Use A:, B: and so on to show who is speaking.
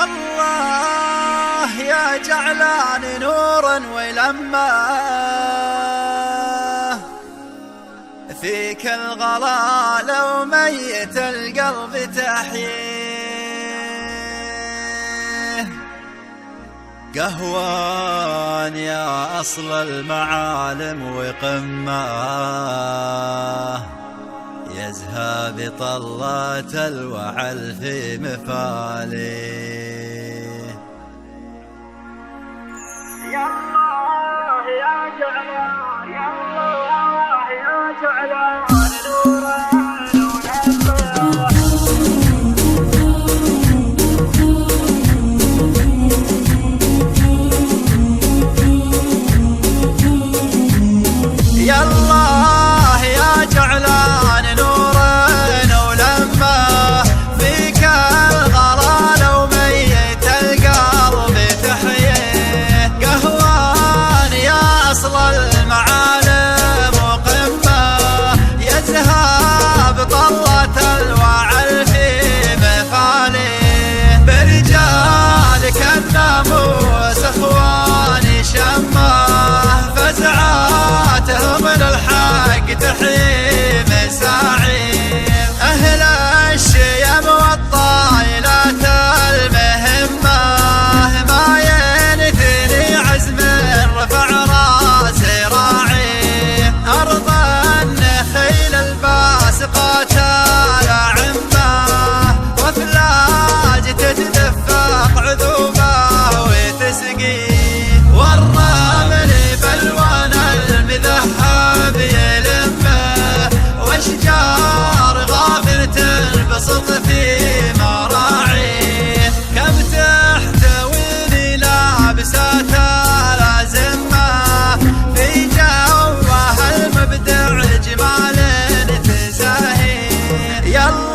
A: الله يا جعلان نورا ولما فيك الغلا لو ميت القلب تحييه. قهوان يا أصل المعالم وقمة يزهى بطلات الوعل في مفاليه.
B: يا الله يا جعلان يا الله يا جعلان نورا
A: يا الله يا جعلان نورا ولما فيك الغلا لو ميت القلب تحييه. قهوان يا أصل المعالم وقمة يزهى بطلة الوعل في مفاليه. برجالك الناموس اخواني شمه فزعاته من الحق تحيي مساعير. أهل الشيم والطايلات المهمة ما ينثني عزم رفع راسي راعي. أرض النخيل الباسقات الأعمة وفلاج تتدفق عذوبة وتسقي. والرمل بلوان المذهب يلمه واشجار غافر تنبسط في مراعيه. كم تحتوي لابسات الأزمة في جوها المبدع جمال تزاهي. يلا